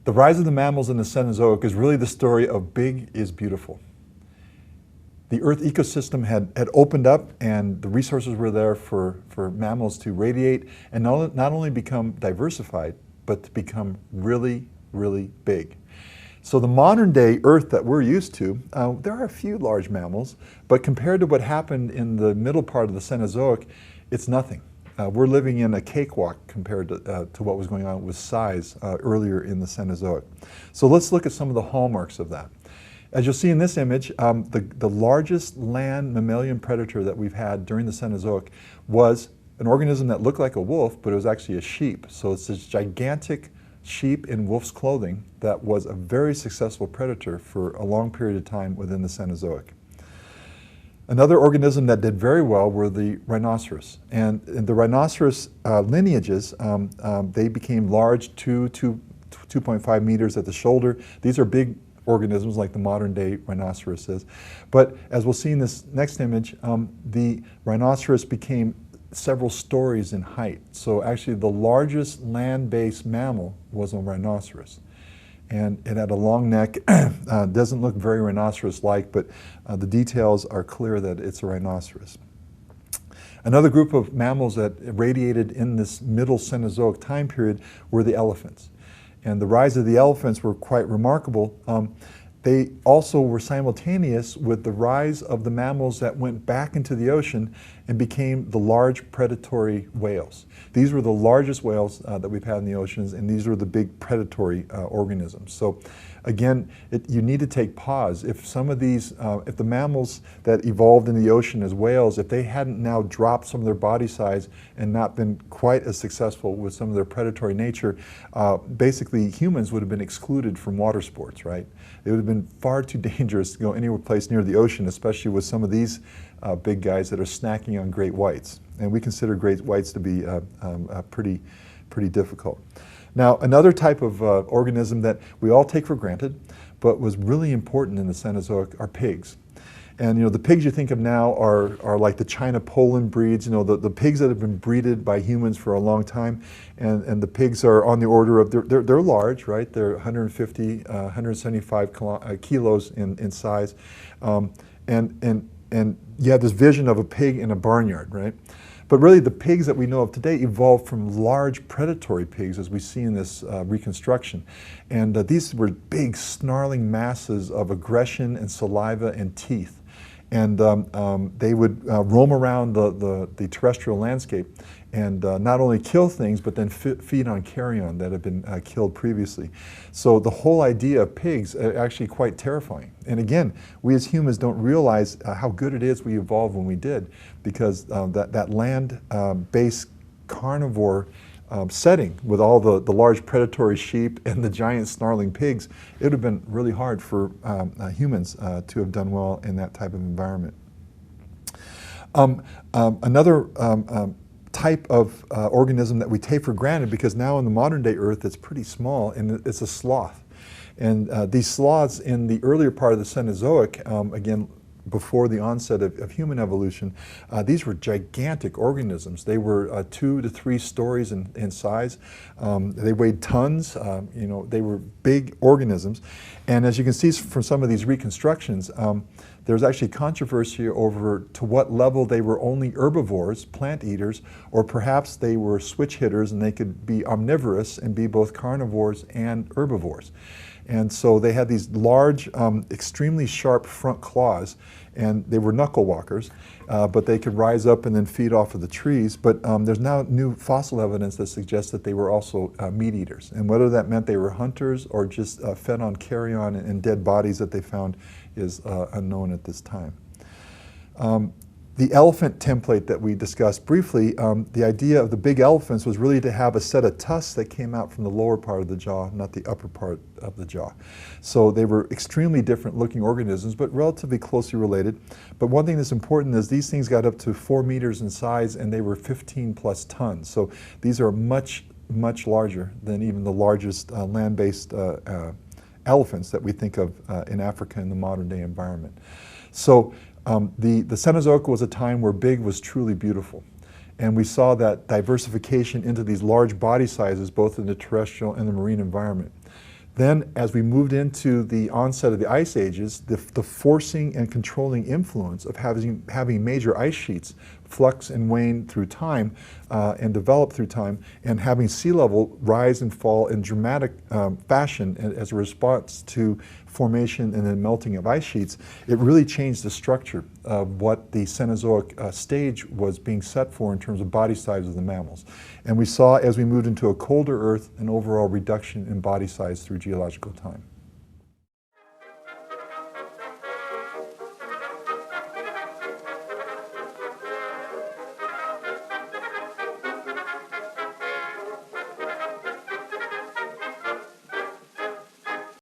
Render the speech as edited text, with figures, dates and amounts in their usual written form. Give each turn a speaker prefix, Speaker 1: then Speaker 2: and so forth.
Speaker 1: The rise of the mammals in the Cenozoic is really the story of big is beautiful. The Earth ecosystem had opened up and the resources were there for mammals to radiate and not only become diversified, but to become really, really big. So the modern day Earth that we're used to, there are a few large mammals, but compared to what happened in the middle part of the Cenozoic, it's nothing. We're living in a cakewalk compared to what was going on with size earlier in the Cenozoic. So let's look at some of the hallmarks of that. As you'll see in this image, the largest land mammalian predator that we've had during the Cenozoic was an organism that looked like a wolf, but it was actually a sheep. So it's this gigantic sheep in wolf's clothing that was a very successful predator for a long period of time within the Cenozoic. Another organism that did very well were the rhinoceros. And in the rhinoceros lineages, they became large, 2.5 meters at the shoulder. These are big organisms like the modern day rhinoceros is. But as we'll see in this next image, the rhinoceros became several stories in height. So actually the largest land-based mammal was a rhinoceros. And it had a long neck, doesn't look very rhinoceros-like, but the details are clear that it's a rhinoceros. Another group of mammals that radiated in this middle Cenozoic time period were the elephants. And the rise of the elephants were quite remarkable. They also were simultaneous with the rise of the mammals that went back into the ocean and became the large predatory whales. These were the largest whales that we've had in the oceans, and these were the big predatory organisms. So again, you need to take pause. If some of these, if the mammals that evolved in the ocean as whales, if they hadn't now dropped some of their body size and not been quite as successful with some of their predatory nature, basically humans would have been excluded from water sports, right? It would have been far too dangerous to go anywhere place near the ocean, especially with some of these big guys that are snacking on great whites. And we consider great whites to be pretty difficult. Now, another type of organism that we all take for granted, but was really important in the Cenozoic are pigs. And the pigs you think of now are like the China Poland breeds, the pigs that have been breeded by humans for a long time. And the pigs are on the order of, they're large, right? They're 150, 175 kilos in size. And you have this vision of a pig in a barnyard, right? But really the pigs that we know of today evolved from large predatory pigs, as we see in this reconstruction. And these were big snarling masses of aggression and saliva and teeth. And they would roam around the terrestrial landscape and not only kill things, but then feed on carrion that had been killed previously. So the whole idea of pigs are actually quite terrifying. And again, we as humans don't realize how good it is we evolved when we did, because that land-based carnivore setting with all the large predatory sheep and the giant snarling pigs, it would have been really hard for humans to have done well in that type of environment. Another type of organism that we take for granted, because now in the modern day Earth it's pretty small, and it's a sloth. And these sloths in the earlier part of the Cenozoic, again, before the onset of human evolution, these were gigantic organisms. They were 2 to 3 stories in size. They weighed tons. They were big organisms. And as you can see from some of these reconstructions, there's actually controversy over to what level they were only herbivores, plant eaters, or perhaps they were switch hitters and they could be omnivorous and be both carnivores and herbivores. And so they had these large, extremely sharp front claws, and they were knuckle walkers, but they could rise up and then feed off of the trees. But there's now new fossil evidence that suggests that they were also meat eaters. And whether that meant they were hunters or just fed on carrion and dead bodies that they found is unknown at this time. The elephant template that we discussed briefly, the idea of the big elephants was really to have a set of tusks that came out from the lower part of the jaw, not the upper part of the jaw. So they were extremely different looking organisms, but relatively closely related. But one thing that's important is these things got up to 4 meters in size, and they were 15 plus tons. So these are much larger than even the largest land-based elephants that we think of in Africa in the modern day environment. So the Cenozoic was a time where big was truly beautiful. And we saw that diversification into these large body sizes, both in the terrestrial and the marine environment. Then, as we moved into the onset of the ice ages, the forcing and controlling influence of having major ice sheets flux and wane through time and develop through time, and having sea level rise and fall in dramatic fashion as a response to formation and then melting of ice sheets, it really changed the structure of what the Cenozoic stage was being set for in terms of body size of the mammals. And we saw, as we moved into a colder Earth, an overall reduction in body size through geological time.